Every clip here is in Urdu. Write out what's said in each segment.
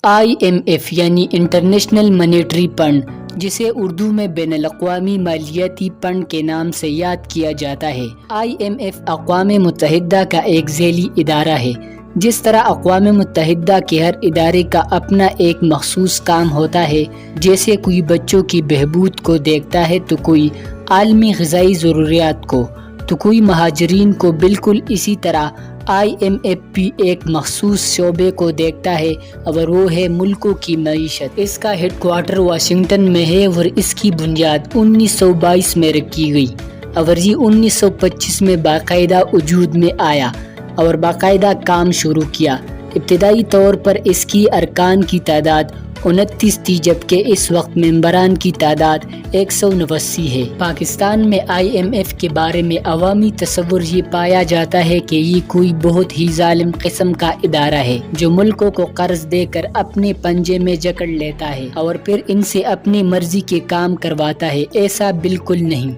IMF یعنی انٹرنیشنل مانیٹری فنڈ، جسے اردو میں بین الاقوامی مالیاتی فنڈ کے نام سے یاد کیا جاتا ہے۔ IMF اقوام متحدہ کا ایک ذیلی ادارہ ہے۔ جس طرح اقوام متحدہ کے ہر ادارے کا اپنا ایک مخصوص کام ہوتا ہے، جیسے کوئی بچوں کی بہبود کو دیکھتا ہے تو کوئی عالمی غذائی ضروریات کو، تو کوئی مہاجرین کو، بالکل اسی طرح IMF بھی ایک مخصوص شعبے کو دیکھتا ہے اور وہ ہے ملکوں کی معیشت۔ اس کا ہیڈ کوارٹر واشنگٹن میں ہے اور اس کی بنیاد 1922 میں رکھی گئی اور یہ 1925 میں باقاعدہ وجود میں آیا اور باقاعدہ کام شروع کیا۔ ابتدائی طور پر اس کی ارکان کی تعداد 29 تھی، جبکہ اس وقت ممبران کی تعداد 189 ہے۔ پاکستان میں IMF کے بارے میں عوامی تصور یہ پایا جاتا ہے کہ یہ کوئی بہت ہی ظالم قسم کا ادارہ ہے جو ملکوں کو قرض دے کر اپنے پنجے میں جکڑ لیتا ہے اور پھر ان سے اپنی مرضی کے کام کرواتا ہے۔ ایسا بالکل نہیں۔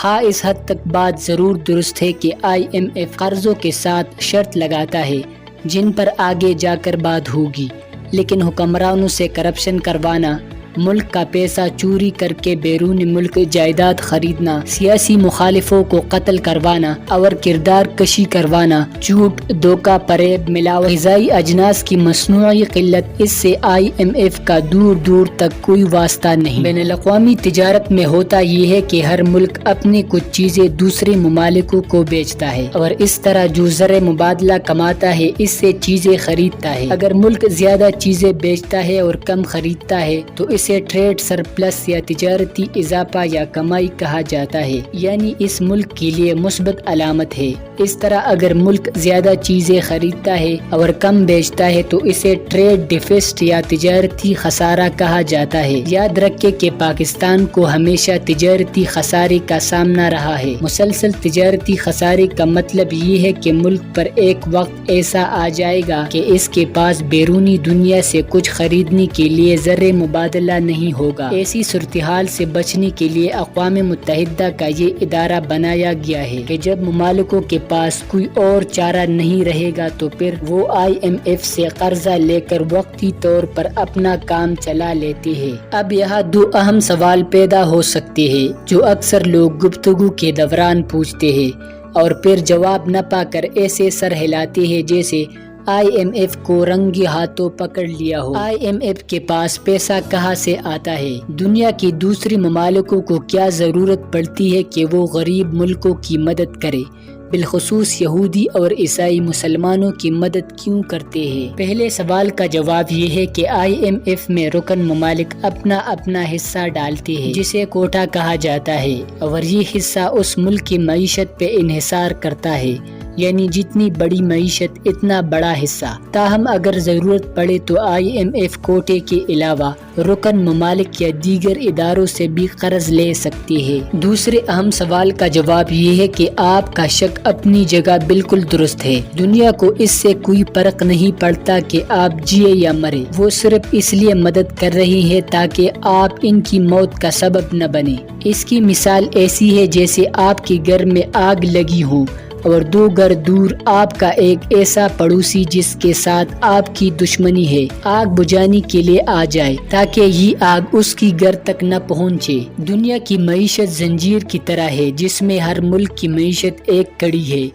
ہاں، اس حد تک بات ضرور درست ہے کہ IMF قرضوں کے ساتھ شرط لگاتا ہے جن پر آگے جا کر بات ہوگی، لیکن حکمرانوں سے کرپشن کروانا، ملک کا پیسہ چوری کر کے بیرون ملک جائیداد خریدنا، سیاسی مخالفوں کو قتل کروانا اور کردار کشی کروانا، جھوٹ، دھوکہ، فریب، ملاوٹ، غذائی اجناس کی مصنوعی قلت، اس سے IMF کا دور دور تک کوئی واسطہ نہیں۔ بین الاقوامی تجارت میں ہوتا یہ ہے کہ ہر ملک اپنی کچھ چیزیں دوسرے ممالکوں کو بیچتا ہے اور اس طرح جو زر مبادلہ کماتا ہے اس سے چیزیں خریدتا ہے۔ اگر ملک زیادہ چیزیں بیچتا ہے اور کم خریدتا ہے تو اسے ٹریڈ سرپلس یا تجارتی اضافہ یا کمائی کہا جاتا ہے، یعنی اس ملک کے لیے مثبت علامت ہے۔ اس طرح اگر ملک زیادہ چیزیں خریدتا ہے اور کم بیچتا ہے تو اسے ٹریڈ ڈیفسٹ یا تجارتی خسارہ کہا جاتا ہے۔ یاد رکھیں کہ پاکستان کو ہمیشہ تجارتی خسارے کا سامنا رہا ہے۔ مسلسل تجارتی خسارے کا مطلب یہ ہے کہ ملک پر ایک وقت ایسا آ جائے گا کہ اس کے پاس بیرونی دنیا سے کچھ خریدنے کے لیے زر مبادلہ نہیں ہوگا۔ ایسی صورتحال سے بچنے کے لیے اقوام متحدہ کا یہ ادارہ بنایا گیا ہے کہ جب ممالکوں کے پاس کوئی اور چارہ نہیں رہے گا تو پھر وہ IMF سے قرضہ لے کر وقتی طور پر اپنا کام چلا لیتے ہیں۔ اب یہاں دو اہم سوال پیدا ہو سکتے ہیں جو اکثر لوگ گفتگو کے دوران پوچھتے ہیں اور پھر جواب نہ پا کر ایسے سر ہلاتے ہیں جیسے IMF کو رنگی ہاتھوں پکڑ لیا ہو۔ IMF کے پاس پیسہ کہاں سے آتا ہے؟ دنیا کی دوسری ممالکوں کو کیا ضرورت پڑتی ہے کہ وہ غریب ملکوں کی مدد کرے؟ بالخصوص یہودی اور عیسائی مسلمانوں کی مدد کیوں کرتے ہیں؟ پہلے سوال کا جواب یہ ہے کہ IMF میں رکن ممالک اپنا اپنا حصہ ڈالتے ہیں جسے کوٹا کہا جاتا ہے، اور یہ حصہ اس ملک کی معیشت پہ انحصار کرتا ہے، یعنی جتنی بڑی معیشت اتنا بڑا حصہ۔ تاہم اگر ضرورت پڑے تو IMF کوٹے کے علاوہ رکن ممالک یا دیگر اداروں سے بھی قرض لے سکتے ہیں۔ دوسرے اہم سوال کا جواب یہ ہے کہ آپ کا شک اپنی جگہ بالکل درست ہے۔ دنیا کو اس سے کوئی فرق نہیں پڑتا کہ آپ جیے یا مرے، وہ صرف اس لیے مدد کر رہی ہے تاکہ آپ ان کی موت کا سبب نہ بنے۔ اس کی مثال ایسی ہے جیسے آپ کے گھر میں آگ لگی ہو اور دو گھر دور آپ کا ایک ایسا پڑوسی جس کے ساتھ آپ کی دشمنی ہے آگ بجھانے کے لیے آ جائے تاکہ یہ آگ اس کی گھر تک نہ پہنچے۔ دنیا کی معیشت زنجیر کی طرح ہے جس میں ہر ملک کی معیشت ایک کڑی ہے۔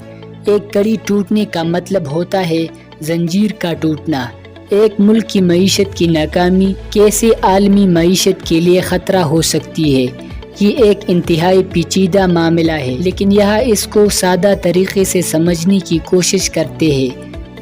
ایک کڑی ٹوٹنے کا مطلب ہوتا ہے زنجیر کا ٹوٹنا۔ ایک ملک کی معیشت کی ناکامی کیسے عالمی معیشت کے لیے خطرہ ہو سکتی ہے؟ یہ ایک انتہائی پیچیدہ معاملہ ہے، لیکن یہاں اس کو سادہ طریقے سے سمجھنے کی کوشش کرتے ہیں۔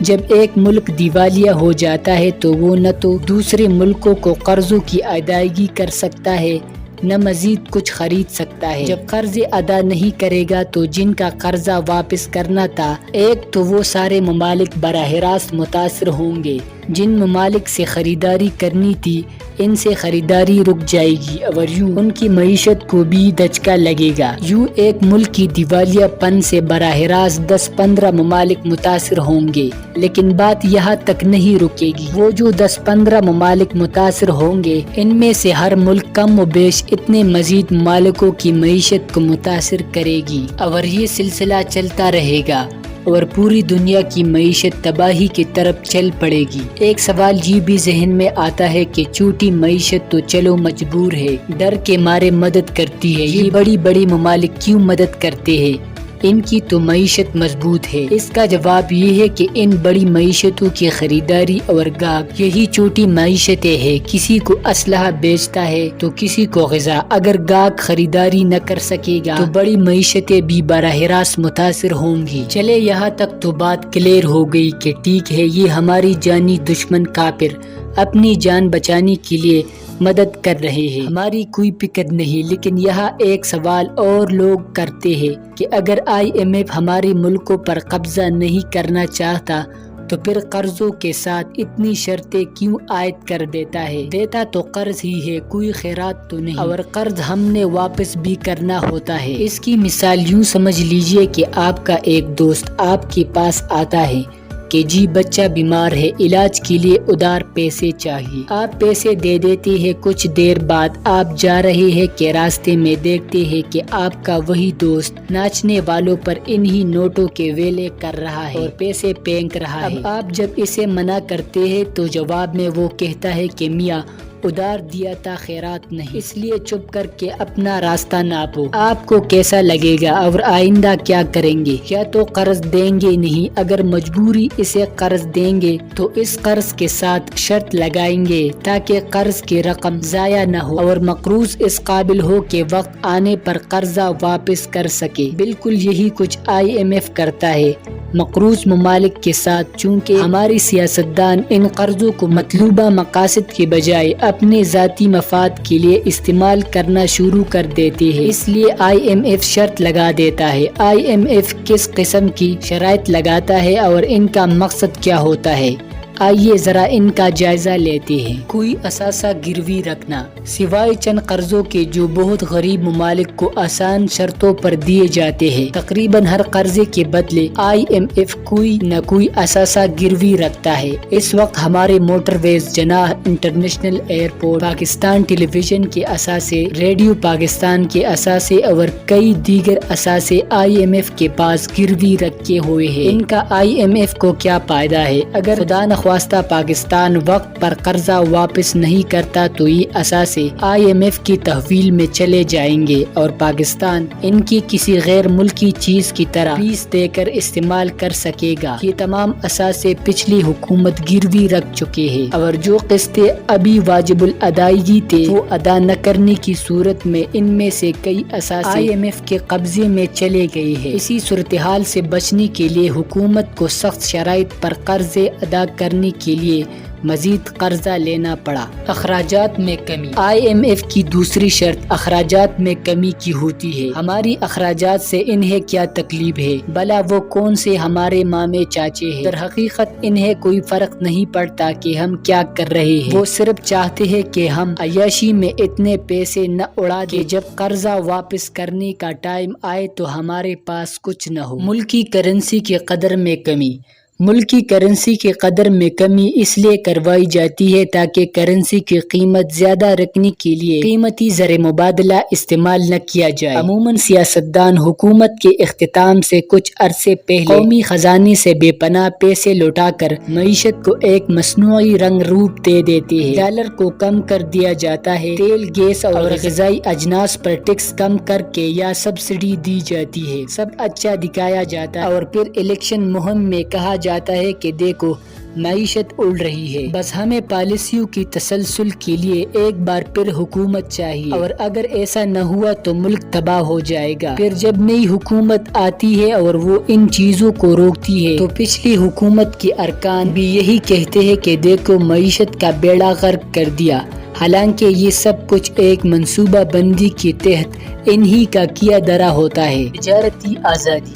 جب ایک ملک دیوالیہ ہو جاتا ہے تو وہ نہ تو دوسرے ملکوں کو قرضوں کی ادائیگی کر سکتا ہے نہ مزید کچھ خرید سکتا ہے۔ جب قرض ادا نہیں کرے گا تو جن کا قرضہ واپس کرنا تھا، ایک تو وہ سارے ممالک براہ راست متاثر ہوں گے۔ جن ممالک سے خریداری کرنی تھی ان سے خریداری رک جائے گی اور یوں ان کی معیشت کو بھی دھچکا لگے گا۔ یوں ایک ملک کی دیوالیہ پن سے براہ راست 10-15 ممالک متاثر ہوں گے، لیکن بات یہاں تک نہیں رکے گی۔ وہ جو 10-15 ممالک متاثر ہوں گے ان میں سے ہر ملک کم و بیش اتنے مزید ممالکوں کی معیشت کو متاثر کرے گی اور یہ سلسلہ چلتا رہے گا اور پوری دنیا کی معیشت تباہی کی طرف چل پڑے گی۔ ایک سوال یہ بھی ذہن میں آتا ہے کہ چھوٹی معیشت تو چلو مجبور ہے، ڈر کے مارے مدد کرتی ہے، یہ بڑی بڑی ممالک کیوں مدد کرتے ہیں؟ ان کی تو معیشت مضبوط ہے۔ اس کا جواب یہ ہے کہ ان بڑی معیشتوں کی خریداری اور گاہک یہی چھوٹی معیشتیں ہیں۔ کسی کو اسلحہ بیچتا ہے تو کسی کو غذا۔ اگر گاہک خریداری نہ کر سکے گا تو بڑی معیشتیں بھی براہ راست متاثر ہوں گی۔ چلے یہاں تک تو بات کلیئر ہو گئی کہ ٹھیک ہے، یہ ہماری جانی دشمن کافر اپنی جان بچانے کے لیے مدد کر رہے ہیں، ہماری کوئی فکر نہیں۔ لیکن یہاں ایک سوال اور لوگ کرتے ہیں کہ اگر IMF ہمارے ملکوں پر قبضہ نہیں کرنا چاہتا تو پھر قرضوں کے ساتھ اتنی شرطیں کیوں عائد کر دیتا ہے؟ دیتا تو قرض ہی ہے، کوئی خیرات تو نہیں، اور قرض ہم نے واپس بھی کرنا ہوتا ہے۔ اس کی مثال یوں سمجھ لیجئے کہ آپ کا ایک دوست آپ کے پاس آتا ہے کہ جی بچہ بیمار ہے، علاج کے لیے ادھار پیسے چاہیے۔ آپ پیسے دے دیتے ہیں، کچھ دیر بعد آپ جا رہے ہیں کہ راستے میں دیکھتے ہیں کہ آپ کا وہی دوست ناچنے والوں پر انہی نوٹوں کے ویلے کر رہا ہے اور پیسے پھینک رہا ہے۔ اب آپ جب اسے منع کرتے ہیں تو جواب میں وہ کہتا ہے کہ میاں ادھار دیا تھا، خیرات نہیں، اس لیے چپ کر کے اپنا راستہ ناپو۔ آپ کو کیسا لگے گا اور آئندہ کیا کریں گے؟ یا تو قرض دیں گے نہیں، اگر مجبوری اسے قرض دیں گے تو اس قرض کے ساتھ شرط لگائیں گے تاکہ قرض کی رقم ضائع نہ ہو اور مقروض اس قابل ہو کہ وقت آنے پر قرضہ واپس کر سکے۔ بالکل یہی کچھ IMF کرتا ہے مقروض ممالک کے ساتھ۔ چونکہ ہماری سیاستدان ان قرضوں کو مطلوبہ مقاصد کے بجائے اپنے ذاتی مفاد کے لیے استعمال کرنا شروع کر دیتے ہیں، اس لیے IMF شرط لگا دیتا ہے۔ IMF کس قسم کی شرائط لگاتا ہے اور ان کا مقصد کیا ہوتا ہے؟ آئیے ذرا ان کا جائزہ لیتے ہیں۔ کوئی اثاثہ گروی رکھنا سوائے چند قرضوں کے جو بہت غریب ممالک کو آسان شرطوں پر دیے جاتے ہیں۔ تقریباً ہر قرضے کے بدلے IMF کوئی نہ کوئی اثاثہ گروی رکھتا ہے۔ اس وقت ہمارے موٹر ویز، جناح انٹرنیشنل ایئرپورٹ، پاکستان ٹیلی ویژن کے اثاثے، ریڈیو پاکستان کے اثاثے اور کئی دیگر اثاثے IMF کے پاس گروی رکھے ہوئے ہیں۔ ان کا IMF کو کیا فائدہ ہے؟ اگر خدا نخواستہ پاکستان وقت پر قرضہ واپس نہیں کرتا تو یہ اثاثے IMF کی تحویل میں چلے جائیں گے اور پاکستان ان کی کسی غیر ملکی چیز کی طرح فیس دے کر استعمال کر سکے گا۔ یہ تمام اثاثے پچھلی حکومت گروی رکھ چکے ہیں اور جو قسطیں ابھی واجب الادائیگی تھے وہ ادا نہ کرنے کی صورت میں ان میں سے کئی اثاثے IMF کے قبضے میں چلے گئے ہیں۔ اسی صورتحال سے بچنے کے لیے حکومت کو سخت شرائط پر قرضے ادا کرنے کے لیے مزید قرضہ لینا پڑا۔ اخراجات میں کمی IMF کی دوسری شرط اخراجات میں کمی کی ہوتی ہے۔ ہماری اخراجات سے انہیں کیا تکلیف ہے؟ بھلا وہ کون سے ہمارے مامے چاچے ہیں؟ در حقیقت انہیں کوئی فرق نہیں پڑتا کہ ہم کیا کر رہے ہیں، وہ صرف چاہتے ہیں کہ ہم عیاشی میں اتنے پیسے نہ اڑا دیں کہ جب قرضہ واپس کرنے کا ٹائم آئے تو ہمارے پاس کچھ نہ ہو۔ ملکی کرنسی کی قدر میں کمی ملکی کرنسی کی قدر میں کمی اس لیے کروائی جاتی ہے تاکہ کرنسی کی قیمت زیادہ رکھنے کے لیے قیمتی زر مبادلہ استعمال نہ کیا جائے۔ عموماً سیاستدان حکومت کے اختتام سے کچھ عرصے پہلے قومی خزانے سے بے پناہ پیسے لوٹا کر معیشت کو ایک مصنوعی رنگ روپ دے دیتے ہیں۔ ڈالر کو کم کر دیا جاتا ہے، تیل، گیس اور غذائی اجناس پر ٹیکس کم کر کے یا سبسڈی دی جاتی ہے، سب اچھا دکھایا جاتا ہے اور پھر الیکشن مہم میں کہا جاتا ہے کہ دیکھو معیشت اڑ رہی ہے، بس ہمیں پالیسیوں کی تسلسل کے لیے ایک بار پھر حکومت چاہیے اور اگر ایسا نہ ہوا تو ملک تباہ ہو جائے گا۔ پھر جب نئی حکومت آتی ہے اور وہ ان چیزوں کو روکتی ہے تو پچھلی حکومت کے ارکان بھی یہی کہتے ہیں کہ دیکھو معیشت کا بیڑا غرق کر دیا، حالانکہ یہ سب کچھ ایک منصوبہ بندی کے تحت انہی کا کیا دھرا ہوتا ہے۔ تجارتی آزادی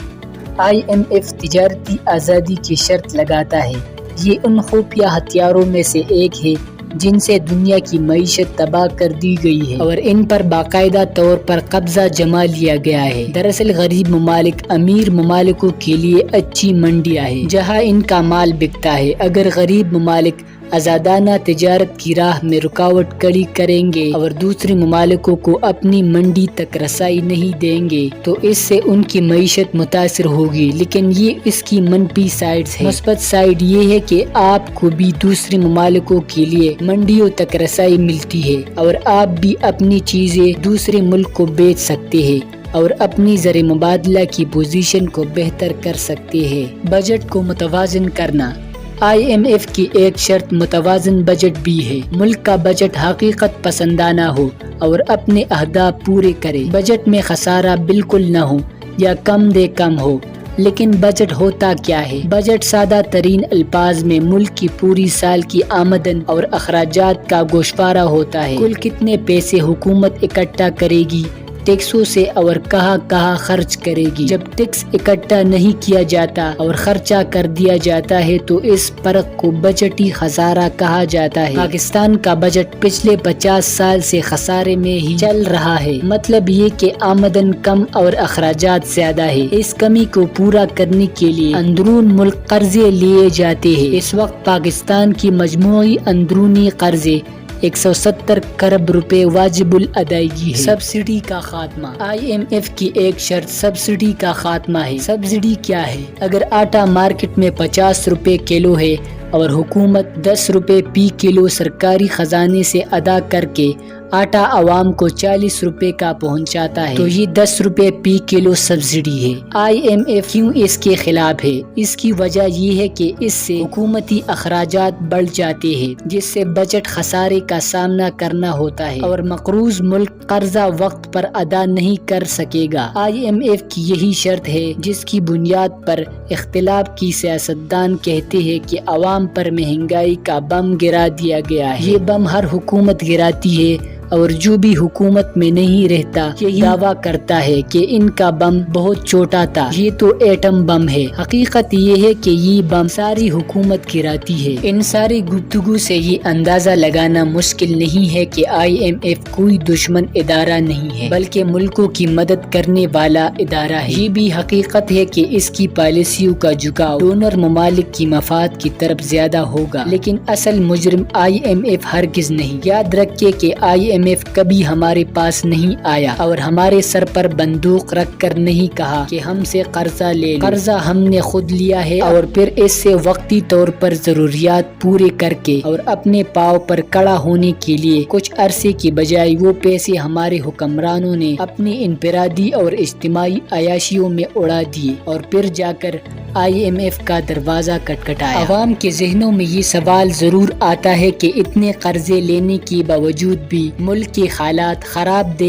IMF تجارتی آزادی کی شرط لگاتا ہے۔ یہ ان خفیہ ہتھیاروں میں سے ایک ہے جن سے دنیا کی معیشت تباہ کر دی گئی ہے اور ان پر باقاعدہ طور پر قبضہ جما لیا گیا ہے۔ دراصل غریب ممالک امیر ممالکوں کے لیے اچھی منڈیاں ہیں جہاں ان کا مال بکتا ہے۔ اگر غریب ممالک آزادانہ تجارت کی راہ میں رکاوٹ کھڑی کریں گے اور دوسرے ممالکوں کو اپنی منڈی تک رسائی نہیں دیں گے تو اس سے ان کی معیشت متاثر ہوگی، لیکن یہ اس کی منفی سائڈز ہے۔ مثبت سائڈ یہ ہے کہ آپ کو بھی دوسرے ممالکوں کے لیے منڈیوں تک رسائی ملتی ہے اور آپ بھی اپنی چیزیں دوسرے ملک کو بیچ سکتے ہیں اور اپنی زر مبادلہ کی پوزیشن کو بہتر کر سکتے ہیں۔ بجٹ کو متوازن کرنا۔ IMF کی ایک شرط متوازن بجٹ بھی ہے۔ ملک کا بجٹ حقیقت پسندانہ ہو اور اپنے اہداف پورے کرے۔ بجٹ میں خسارہ بالکل نہ ہو یا کم دے کم ہو۔ لیکن بجٹ ہوتا کیا ہے؟ بجٹ سادہ ترین الفاظ میں ملک کی پوری سال کی آمدن اور اخراجات کا گوشوارہ ہوتا ہے۔ کل کتنے پیسے حکومت اکٹھا کرے گی ٹیکسوں سے اور کہاں کہاں خرچ کرے گی۔ جب ٹیکس اکٹھا نہیں کیا جاتا اور خرچہ کر دیا جاتا ہے تو اس فرق کو بجٹی خسارہ کہا جاتا ہے۔ پاکستان کا بجٹ پچھلے 50 سال سے خسارے میں ہی چل رہا ہے۔ مطلب یہ کہ آمدن کم اور اخراجات زیادہ ہے۔ اس کمی کو پورا کرنے کے لیے اندرون ملک قرضے لیے جاتے ہیں۔ اس وقت پاکستان کی مجموعی اندرونی قرضے 170 کروڑ روپے واجب الادائیگی ہے۔ سبسڈی کا خاتمہ۔ IMF کی ایک شرط سبسڈی کا خاتمہ ہے۔ سبسڈی کیا ہے؟ اگر آٹا مارکیٹ میں 50 روپے کلو ہے اور حکومت 10 روپے فی کلو سرکاری خزانے سے ادا کر کے آٹا عوام کو 40 روپے کا پہنچاتا ہے تو یہ 10 روپے فی کلو سبسڈی ہے۔ IMF کیوں اس کے خلاف ہے؟ اس کی وجہ یہ ہے کہ اس سے حکومتی اخراجات بڑھ جاتے ہیں جس سے بجٹ خسارے کا سامنا کرنا ہوتا ہے اور مقروض ملک قرضہ وقت پر ادا نہیں کر سکے گا۔ IMF کی یہی شرط ہے جس کی بنیاد پر اختلاف کی سیاستدان کہتے ہیں کہ عوام پر مہنگائی کا بم گرا دیا گیا ہے۔ یہ بم ہر حکومت گراتی ہے اور جو بھی حکومت میں نہیں رہتا یہی دعویٰ کرتا ہے کہ ان کا بم بہت چھوٹا تھا، یہ تو ایٹم بم ہے۔ حقیقت یہ ہے کہ یہ بم ساری حکومت گراتی ہے۔ ان ساری گفتگو سے یہ اندازہ لگانا مشکل نہیں ہے کہ IMF کوئی دشمن ادارہ نہیں ہے بلکہ ملکوں کی مدد کرنے والا ادارہ ہے۔ یہ بھی حقیقت ہے کہ اس کی پالیسیوں کا جھکاؤ ڈونر ممالک کی مفاد کی طرف زیادہ ہوگا، لیکن اصل مجرم IMF ہرگز نہیں۔ یاد رکھیں کہ IMF کبھی ہمارے پاس نہیں آیا اور ہمارے سر پر بندوق رکھ کر نہیں کہا کہ ہم سے قرضہ لے لو۔ قرضہ ہم نے خود لیا ہے اور پھر اس سے وقتی طور پر ضروریات پورے کر کے اور اپنے پاؤں پر کھڑا ہونے کے لیے کچھ عرصے کی بجائے وہ پیسے ہمارے حکمرانوں نے اپنی انفرادی اور اجتماعی عیاشیوں میں اڑا دیے اور پھر جا کر IMF کا دروازہ کھٹکھٹایا۔ عوام کے ذہنوں میں یہ سوال ضرور آتا ہے کہ اتنے قرضے لینے کے باوجود بھی ملک کے حالات خراب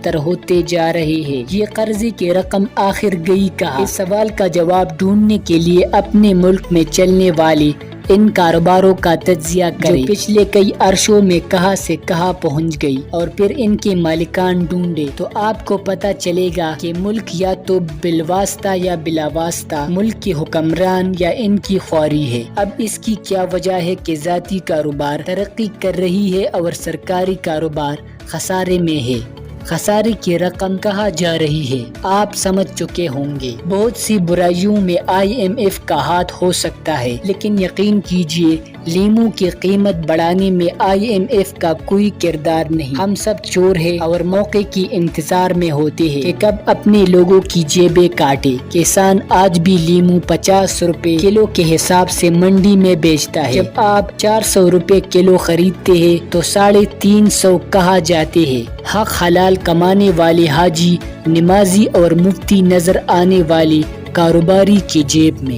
تر ہوتے جا رہے ہیں۔ یہ قرضے کی رقم آخر گئی کہاں؟ اس سوال کا جواب ڈھونڈنے کے لیے اپنے ملک میں چلنے والے ان کاروباروں کا تجزیہ کریں جو پچھلے کئی عرصوں میں کہاں سے کہاں پہنچ گئی اور پھر ان کے مالکان ڈھونڈے تو آپ کو پتہ چلے گا کہ ملک یا تو بالواسطہ یا بلا واسطہ ملک کے حکمران یا ان کی خواری ہے۔ اب اس کی کیا وجہ ہے کہ ذاتی کاروبار ترقی کر رہی ہے اور سرکاری کاروبار خسارے میں ہے؟ خسارے کی رقم کہاں جا رہی ہے؟ آپ سمجھ چکے ہوں گے۔ بہت سی برائیوں میں IMF کا ہاتھ ہو سکتا ہے، لیکن یقین کیجئے لیموں کی قیمت بڑھانے میں IMF کا کوئی کردار نہیں۔ ہم سب چور ہیں اور موقع کی انتظار میں ہوتے ہیں کہ کب اپنے لوگوں کی جیبیں کاٹے۔ کسان آج بھی لیموں 50 روپے کلو کے حساب سے منڈی میں بیچتا ہے۔ جب آپ 400 روپے کلو خریدتے ہیں تو 350 کہاں جاتے ہیں؟ حق حلال کمانے والے حاجی، نمازی اور مفتی نظر آنے والے کاروباری کی جیب میں۔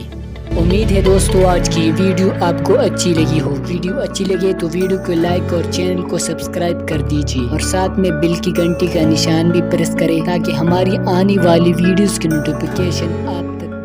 امید ہے دوستو آج کی ویڈیو آپ کو اچھی لگی ہو۔ ویڈیو اچھی لگے تو ویڈیو کو لائک اور چینل کو سبسکرائب کر دیجیے اور ساتھ میں بیل کی گھنٹی کا نشان بھی پریس کریں تاکہ ہماری آنے والی ویڈیوز کی نوٹیفیکیشن آپ تک